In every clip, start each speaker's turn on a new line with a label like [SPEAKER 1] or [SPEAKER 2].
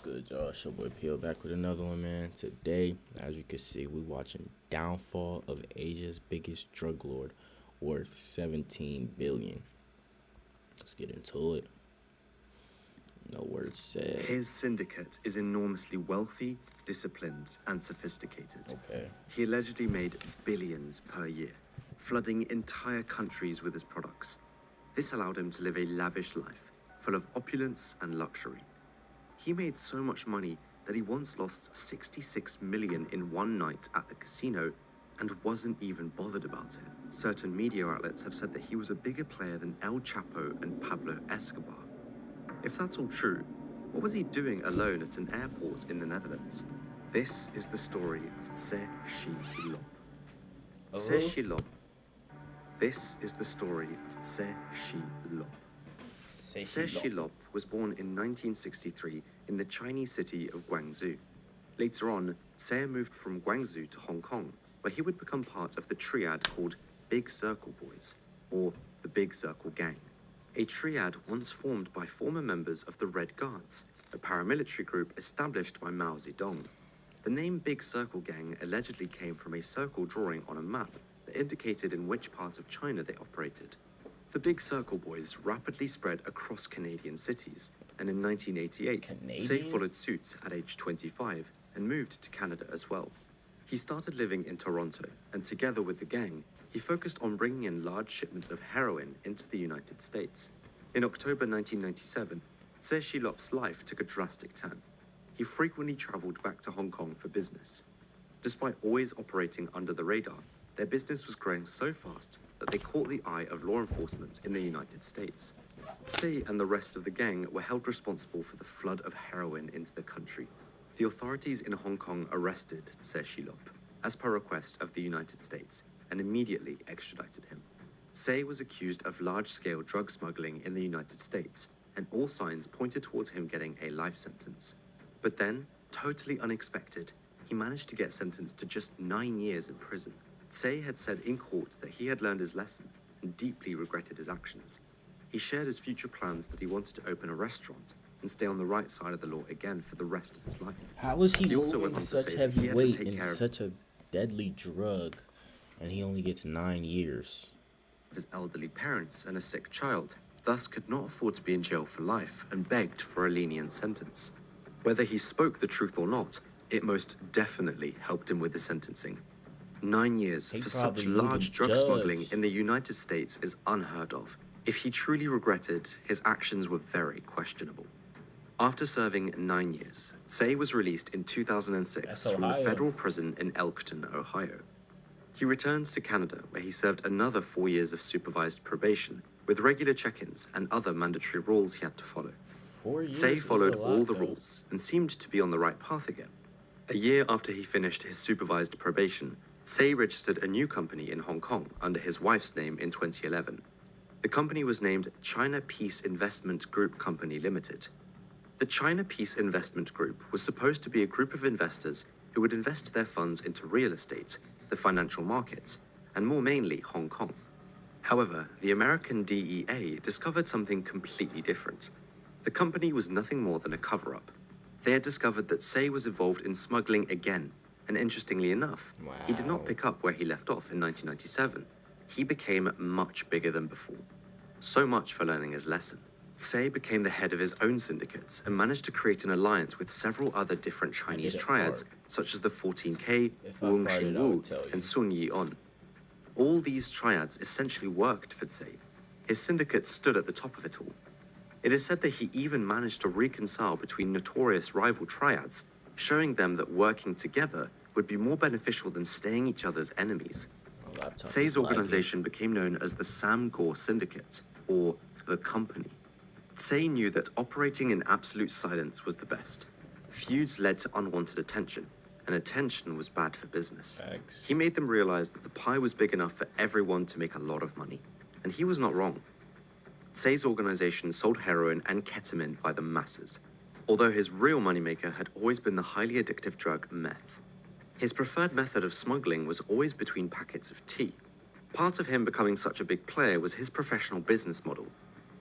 [SPEAKER 1] Good, y'all? It's your boy Peel back with another one, man. Today, as you can see, we watching Downfall of Asia's Biggest Drug Lord, worth 17 billion. Let's get into it. No words said.
[SPEAKER 2] His syndicate is enormously wealthy, disciplined, and sophisticated.
[SPEAKER 1] Okay.
[SPEAKER 2] He allegedly made billions per year, flooding entire countries with his products. This allowed him to live a lavish life, full of opulence and luxury. He made so much money that he once lost 66 million in one night at the casino and wasn't even bothered about it. Certain media outlets have said that he was a bigger player than El Chapo and Pablo Escobar. If that's all true, what was he doing alone at an airport in the Netherlands? This is the story of Tse Shi Lop. Tse Shi Lop. This is the story of Tse Shi Lop. Tse Shi Lop was born in 1963 in the Chinese city of Guangzhou. Later on, Tse moved from Guangzhou to Hong Kong, where he would become part of the triad called Big Circle Boys, or the Big Circle Gang. A triad once formed by former members of the Red Guards, a paramilitary group established by Mao Zedong. The name Big Circle Gang allegedly came from a circle drawing on a map that indicated in which part of China they operated. The Big Circle Boys rapidly spread across Canadian cities, and in 1988, Tse followed suit at age 25 and moved to Canada as well. He started living in Toronto, and together with the gang, he focused on bringing in large shipments of heroin into the United States. In October 1997, Tse Shi Lop's life took a drastic turn. He frequently traveled back to Hong Kong for business. Despite always operating under the radar, their business was growing so fast that they caught the eye of law enforcement in the United States. Tse and the rest of the gang were held responsible for the flood of heroin into the country. The authorities in Hong Kong arrested Tse Shi Lop, as per request of the United States, and immediately extradited him. Tse was accused of large-scale drug smuggling in the United States, and all signs pointed towards him getting a life sentence. But then, totally unexpected, he managed to get sentenced to just 9 years in prison. Tse had said in court that he had learned his lesson and deeply regretted his actions. He shared his future plans that he wanted to open a restaurant and stay on the right side of the law again for the rest of his life.
[SPEAKER 1] How was he
[SPEAKER 2] also
[SPEAKER 1] moving
[SPEAKER 2] went on to
[SPEAKER 1] such
[SPEAKER 2] say
[SPEAKER 1] heavy
[SPEAKER 2] he had to
[SPEAKER 1] weight
[SPEAKER 2] take
[SPEAKER 1] in
[SPEAKER 2] care of
[SPEAKER 1] such a deadly drug, and he only gets 9 years?
[SPEAKER 2] his elderly parents and a sick child, thus could not afford to be in jail for life and begged for a lenient sentence. Whether he spoke the truth or not, it most definitely helped him with the sentencing. 9 years
[SPEAKER 1] He
[SPEAKER 2] for
[SPEAKER 1] probably
[SPEAKER 2] such
[SPEAKER 1] knew the
[SPEAKER 2] large drug
[SPEAKER 1] judge.
[SPEAKER 2] smuggling in the United States is unheard of. If he truly regretted, his actions were very questionable. After serving 9 years, Tse was released in 2006
[SPEAKER 1] That's
[SPEAKER 2] from the
[SPEAKER 1] Ohio.
[SPEAKER 2] federal prison in Elkton, Ohio. He returns to Canada, where he served another 4 years of supervised probation, with regular check-ins and other mandatory rules he had to follow.
[SPEAKER 1] 4 years.
[SPEAKER 2] Tse
[SPEAKER 1] is
[SPEAKER 2] followed
[SPEAKER 1] a lot,
[SPEAKER 2] all the
[SPEAKER 1] though.
[SPEAKER 2] rules and seemed to be on the right path again. A year after he finished his supervised probation, Tse registered a new company in Hong Kong under his wife's name in 2011. The company was named China Peace Investment Group Company Limited. The China Peace Investment Group was supposed to be a group of investors who would invest their funds into real estate, the financial markets, and more mainly Hong Kong. However, the American DEA discovered something completely different. The company was nothing more than a cover-up. They had discovered that Tse was involved in smuggling again, and interestingly enough, he did not
[SPEAKER 1] Wow.
[SPEAKER 2] pick up where he left off in 1997. He became much bigger than before. So much for learning his lesson. Tse became the head of his own syndicates and managed to create an alliance with several other different Chinese
[SPEAKER 1] did it
[SPEAKER 2] triads,
[SPEAKER 1] hard.
[SPEAKER 2] such as the 14K,
[SPEAKER 1] If I
[SPEAKER 2] Wung
[SPEAKER 1] farted,
[SPEAKER 2] Xin
[SPEAKER 1] I
[SPEAKER 2] Wu,
[SPEAKER 1] would tell you.
[SPEAKER 2] and Sun Yi On. All these triads essentially worked for Tse. His syndicate stood at the top of it all. It is said that he even managed to reconcile between notorious rival triads, showing them that working together would be more beneficial than staying each other's enemies.
[SPEAKER 1] My laptop
[SPEAKER 2] Tse's
[SPEAKER 1] is lagging.
[SPEAKER 2] organization became known as the Sam Gore Syndicate, or the Company. Tse knew that operating in absolute silence was the best. Feuds led to unwanted attention, and attention was bad for business.
[SPEAKER 1] Facts.
[SPEAKER 2] He made them realize that the pie was big enough for everyone to make a lot of money, and he was not wrong. Tse's organization sold heroin and ketamine by the masses, although his real moneymaker had always been the highly addictive drug meth. His preferred method of smuggling was always between packets of tea. Part of him becoming such a big player was his professional business model.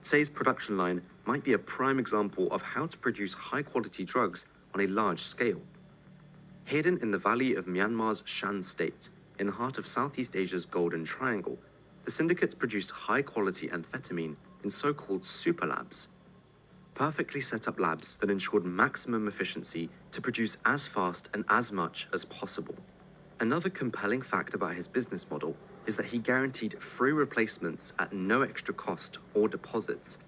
[SPEAKER 2] Tse's production line might be a prime example of how to produce high-quality drugs on a large scale. Hidden in the valley of Myanmar's Shan state, in the heart of Southeast Asia's Golden Triangle, the syndicates produced high-quality amphetamine in so-called super labs. Perfectly set up labs that ensured maximum efficiency to produce as fast and as much as possible. Another compelling fact about his business model is that he guaranteed free replacements at no extra cost or deposits.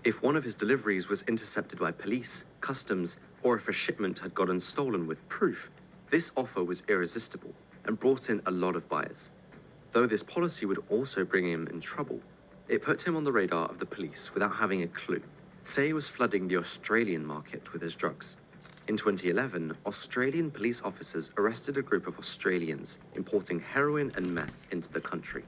[SPEAKER 2] If one of his deliveries was intercepted by police, customs, or if a shipment had gotten stolen with proof, this offer was irresistible and brought in a lot of buyers. Though this policy would also bring him in trouble, it put him on the radar of the police without having a clue. Tse was flooding the Australian market with his drugs. In 2011, Australian police officers arrested a group of Australians importing heroin and meth into the country.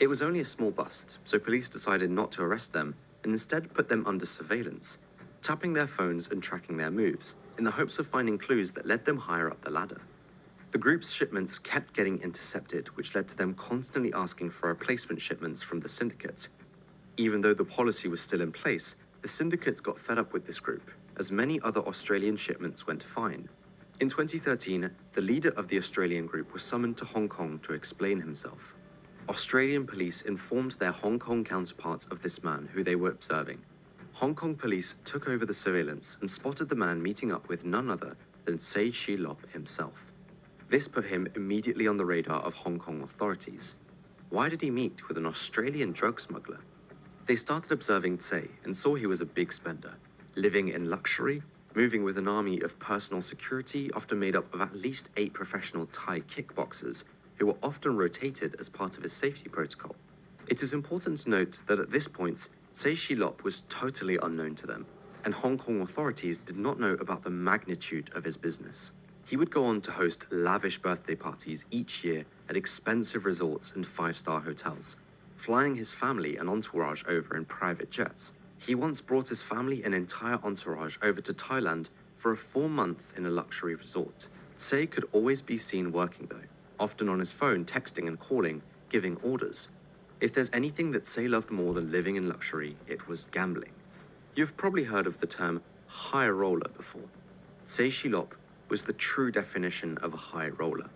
[SPEAKER 2] It was only a small bust, so police decided not to arrest them and instead put them under surveillance, tapping their phones and tracking their moves, in the hopes of finding clues that led them higher up the ladder. The group's shipments kept getting intercepted, which led to them constantly asking for replacement shipments from the syndicate. Even though the policy was still in place, the syndicate got fed up with this group, as many other Australian shipments went fine. In 2013, the leader of the Australian group was summoned to Hong Kong to explain himself. Australian police informed their Hong Kong counterparts of this man who they were observing. Hong Kong police took over the surveillance and spotted the man meeting up with none other than Tse Shi Lop himself. This put him immediately on the radar of Hong Kong authorities. Why did he meet with an Australian drug smuggler? They started observing Tse and saw he was a big spender, living in luxury, moving with an army of personal security often made up of at least 8 professional Thai kickboxers who were often rotated as part of his safety protocol. It is important to note that at this point, Tse Shi Lop was totally unknown to them, and Hong Kong authorities did not know about the magnitude of his business. He would go on to host lavish birthday parties each year at expensive resorts and 5-star hotels, flying his family and entourage over in private jets. He once brought his family and entire entourage over to Thailand for a full month in a luxury resort. Tse could always be seen working though, often on his phone texting and calling, giving orders. If there's anything that Tse loved more than living in luxury, it was gambling. You've probably heard of the term high roller before. Tse Shi Lop was the true definition of a high roller.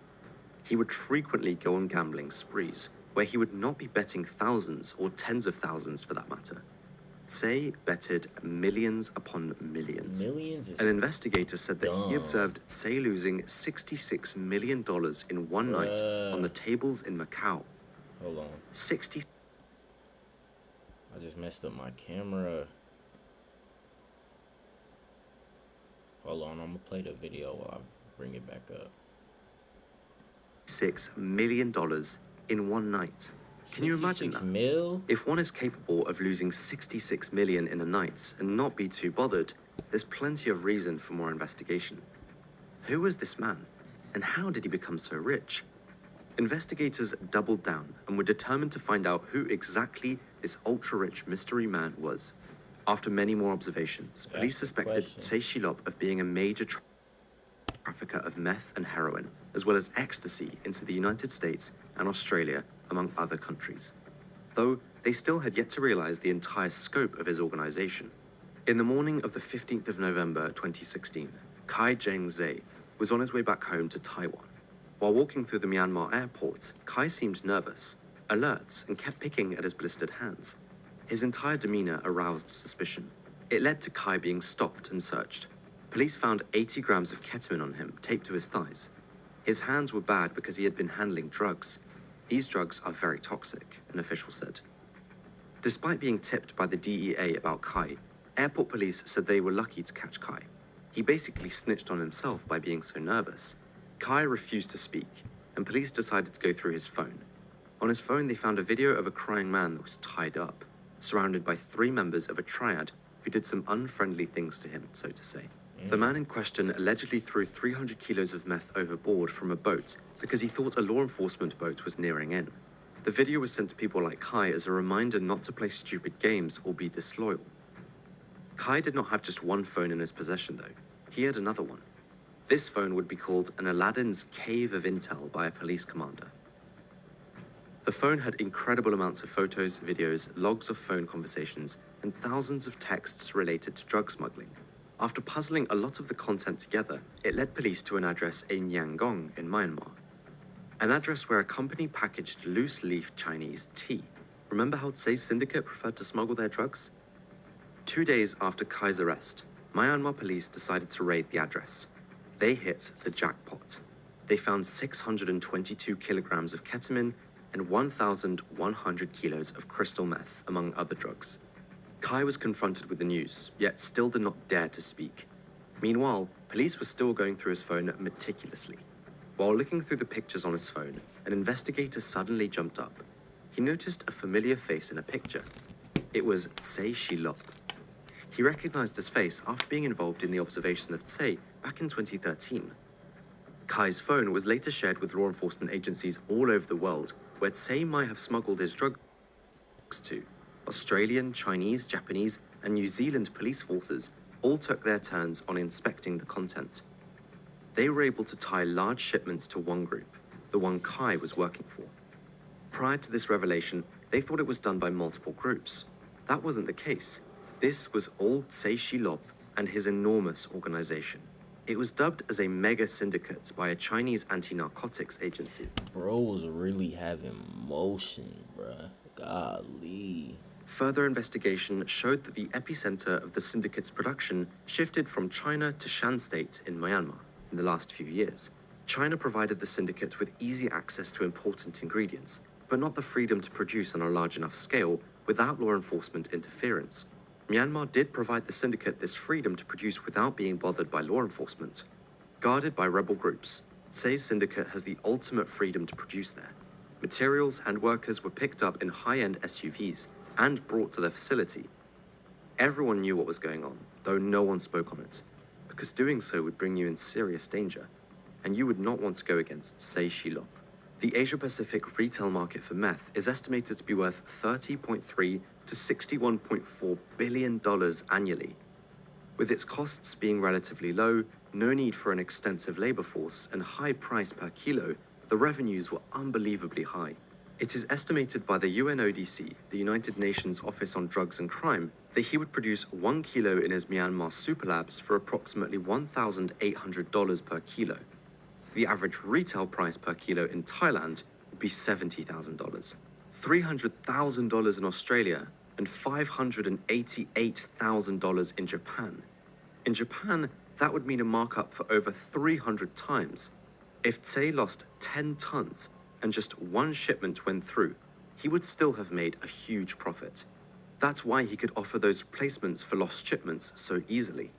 [SPEAKER 2] He would frequently go on gambling sprees, where he would not be betting thousands or tens of thousands for that matter. Tse betted millions upon millions. An investigator said that he observed Tse losing $66 million in one night on the tables in Macau.
[SPEAKER 1] Hold on. I just messed up my camera. Hold on, I'm gonna play the video while I bring it back up.
[SPEAKER 2] $6 million in one night. Can you imagine that?
[SPEAKER 1] Mil?
[SPEAKER 2] If one is capable of losing 66 million in a night and not be too bothered, there's plenty of reason for more investigation. Who was this man? And how did he become so rich? Investigators doubled down and were determined to find out who exactly this ultra-rich mystery man was. After many more observations, police suspected Tse Shi Lop of being a major trafficker of meth and heroin, as well as ecstasy into the United States and Australia, among other countries. Though they still had yet to realize the entire scope of his organization. In the morning of the 15th of November 2016, Kai Zheng Zhe was on his way back home to Taiwan. While walking through the Myanmar airport, Kai seemed nervous, alert, and kept picking at his blistered hands. His entire demeanor aroused suspicion. It led to Kai being stopped and searched. Police found 80 grams of ketamine on him, taped to his thighs. His hands were bad because he had been handling drugs. These drugs are very toxic, an official said. Despite being tipped by the DEA about Kai, airport police said they were lucky to catch Kai. He basically snitched on himself by being so nervous. Kai refused to speak, and police decided to go through his phone. On his phone, they found a video of a crying man that was tied up, surrounded by 3 members of a triad who did some unfriendly things to him, so to say. The man in question allegedly threw 300 kilos of meth overboard from a boat because he thought a law enforcement boat was nearing in. The video was sent to people like Kai as a reminder not to play stupid games or be disloyal. Kai did not have just one phone in his possession though. He had another one. This phone would be called an Aladdin's Cave of Intel by a police commander. The phone had incredible amounts of photos, videos, logs of phone conversations, and thousands of texts related to drug smuggling. After puzzling a lot of the content together, it led police to an address in Yangon in Myanmar. An address where a company packaged loose-leaf Chinese tea. Remember how Tsei's syndicate preferred to smuggle their drugs? 2 days after Kai's arrest, Myanmar police decided to raid the address. They hit the jackpot. They found 622 kilograms of ketamine and 1,100 kilos of crystal meth, among other drugs. Kai was confronted with the news, yet still did not dare to speak. Meanwhile, police were still going through his phone meticulously. While looking through the pictures on his phone, an investigator suddenly jumped up. He noticed a familiar face in a picture. It was Tsei Shilop. He recognized his face after being involved in the observation of Tsei back in 2013. Kai's phone was later shared with law enforcement agencies all over the world, where Tsei might have smuggled his drugs to. Australian, Chinese, Japanese, and New Zealand police forces all took their turns on inspecting the content. They were able to tie large shipments to one group, the one Kai was working for. Prior to this revelation, they thought it was done by multiple groups. That wasn't the case. This was all Tsei Shilop and his enormous organization. It was dubbed as a mega syndicate by a Chinese anti-narcotics agency.
[SPEAKER 1] Bro was really having motion, bruh. Golly.
[SPEAKER 2] Further investigation showed that the epicenter of the syndicate's production shifted from China to Shan State in Myanmar in the last few years. China provided the syndicate with easy access to important ingredients, but not the freedom to produce on a large enough scale without law enforcement interference. Myanmar did provide the syndicate this freedom to produce without being bothered by law enforcement. Guarded by rebel groups, Tsei's syndicate has the ultimate freedom to produce there. Materials and workers were picked up in high-end SUVs and brought to their facility. Everyone knew what was going on, though no one spoke on it, because doing so would bring you in serious danger, and you would not want to go against Tsei Shilop. The Asia-Pacific retail market for meth is estimated to be worth $30.3 to $61.4 billion annually. With its costs being relatively low, no need for an extensive labor force, and high price per kilo, the revenues were unbelievably high. It is estimated by the UNODC, the United Nations Office on Drugs and Crime, that he would produce 1 kilo in his Myanmar superlabs for approximately $1,800 per kilo. The average retail price per kilo in Thailand would be $70,000, $300,000 in Australia, and $588,000 in Japan. In Japan, that would mean a markup for over 300 times. If Tsei lost 10 tons and just one shipment went through, he would still have made a huge profit. That's why he could offer those replacements for lost shipments so easily.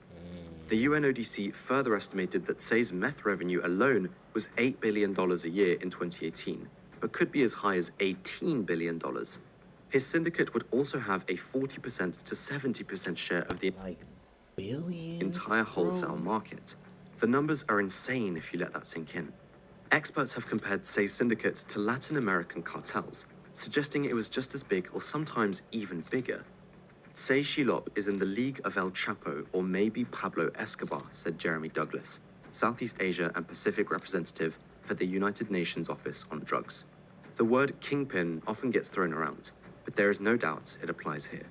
[SPEAKER 2] The UNODC further estimated that Tsei's meth revenue alone was $8 billion a year in 2018, but could be as high as $18 billion. His syndicate would also have a 40% to 70% share of the entire wholesale market. The numbers are insane if you let that sink in. Experts have compared Tsei's syndicate to Latin American cartels, suggesting it was just as big or sometimes even bigger. Tsei Shilop is in the league of El Chapo or maybe Pablo Escobar, said Jeremy Douglas, Southeast Asia and Pacific representative for the United Nations Office on Drugs. The word Kingpin often gets thrown around, but there is no doubt it applies here.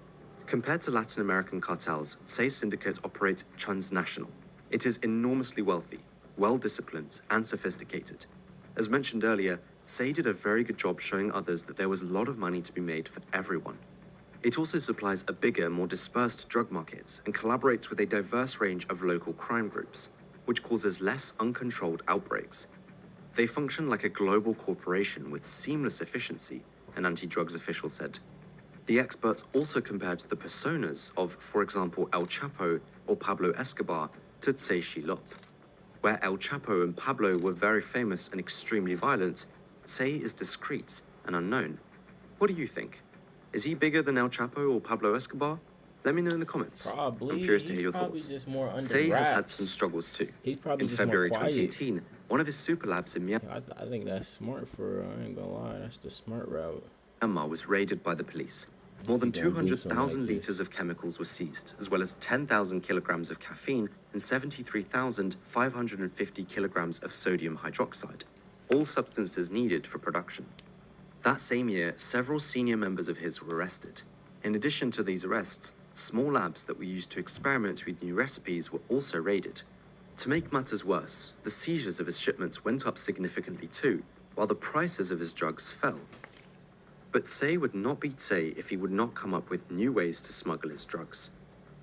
[SPEAKER 2] Compared to Latin American cartels, Tsei's syndicate operates transnational. It is enormously wealthy, well-disciplined, and sophisticated. As mentioned earlier, Tsei did a very good job showing others that there was a lot of money to be made for everyone. It also supplies a bigger, more dispersed drug market and collaborates with a diverse range of local crime groups, which causes less uncontrolled outbreaks. They function like a global corporation with seamless efficiency, an anti-drugs official said. The experts also compared the personas of, for example, El Chapo or Pablo Escobar to Tsei Shilop. Where El Chapo and Pablo were very famous and extremely violent, Tsei is discreet and unknown. What do you think? Is he bigger than El Chapo or Pablo Escobar? Let me know in the comments.
[SPEAKER 1] Probably.
[SPEAKER 2] I'm curious to hear your thoughts.
[SPEAKER 1] Just more under
[SPEAKER 2] Tsei has had
[SPEAKER 1] wraps.
[SPEAKER 2] some struggles too.
[SPEAKER 1] He's probably
[SPEAKER 2] in
[SPEAKER 1] just
[SPEAKER 2] February
[SPEAKER 1] more quiet.
[SPEAKER 2] 2018, one of his super labs in
[SPEAKER 1] I think that's smart for, I ain't gonna lie, that's the smart route.
[SPEAKER 2] Myanmar was raided by the police. More than
[SPEAKER 1] If you gonna do something
[SPEAKER 2] 200,000
[SPEAKER 1] like this.
[SPEAKER 2] liters of chemicals were seized, as well as 10,000 kilograms of caffeine and 73,550 kilograms of sodium hydroxide, all substances needed for production. That same year, several senior members of his were arrested. In addition to these arrests, Small labs that were used to experiment with new recipes were also raided. To make matters worse, the seizures of his shipments went up significantly too, while the prices of his drugs fell. But Tse would not be Tse if he would not come up with new ways to smuggle his drugs.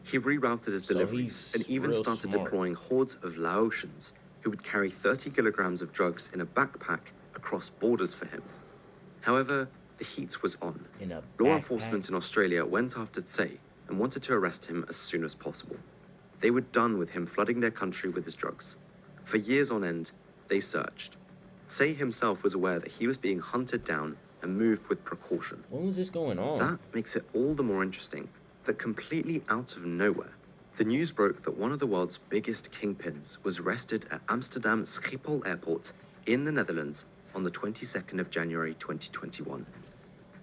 [SPEAKER 2] He rerouted his
[SPEAKER 1] So
[SPEAKER 2] deliveries and
[SPEAKER 1] he's
[SPEAKER 2] even
[SPEAKER 1] real
[SPEAKER 2] started
[SPEAKER 1] smart.
[SPEAKER 2] deploying hordes of Laotians who would carry 30 kilograms of drugs in a backpack across borders for him. However, the heat was on.
[SPEAKER 1] In a
[SPEAKER 2] Law
[SPEAKER 1] backpack?
[SPEAKER 2] enforcement in Australia went after Tse and wanted to arrest him as soon as possible. They were done with him flooding their country with his drugs. For years on end, they searched. Tse himself was aware that he was being hunted down and moved with precaution.
[SPEAKER 1] When was this going on?
[SPEAKER 2] That makes it all the more interesting that completely out of nowhere, the news broke that one of the world's biggest kingpins was arrested at Amsterdam Schiphol Airport in the Netherlands on the 22nd of January 2021.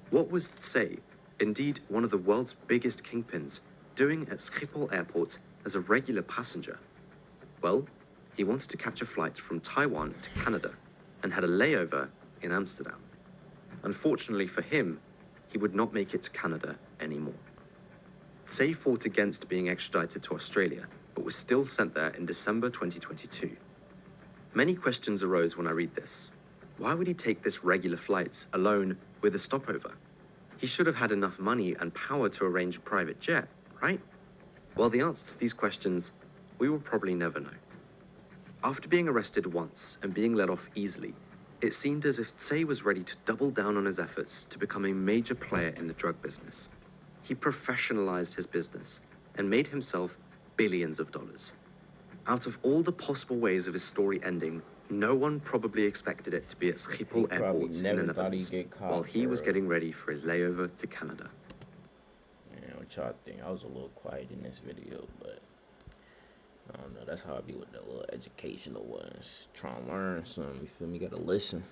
[SPEAKER 2] What was Tse, indeed one of the world's biggest kingpins, doing at Schiphol Airport as a regular passenger? Well, he wanted to catch a flight from Taiwan to Canada and had a layover in Amsterdam. Unfortunately for him, he would not make it to Canada anymore. Tse fought against being extradited to Australia, but was still sent there in December 2022. Many questions arose when I read this. Why would he take this regular flight alone with a stopover? He should have had enough money and power to arrange a private jet, right? Well, the answer to these questions, we will probably never know. After being arrested once and being let off easily, it seemed as if Tse was ready to double down on his efforts to become a major player in the drug business. He professionalized his business and made himself billions of dollars. Out of all the possible ways of his story ending, no one probably expected it to be at Schiphol Airport in the Netherlands, while he was getting ready for his layover to Canada.
[SPEAKER 1] Man, what y'all think? I was a little quiet in this video, but I don't know. That's how I be with the little educational ones. Trying to learn something. You feel me? Gotta listen.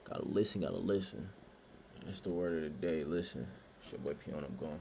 [SPEAKER 1] Gotta listen. That's the word of the day. Listen. It's your boy P on. I'm going.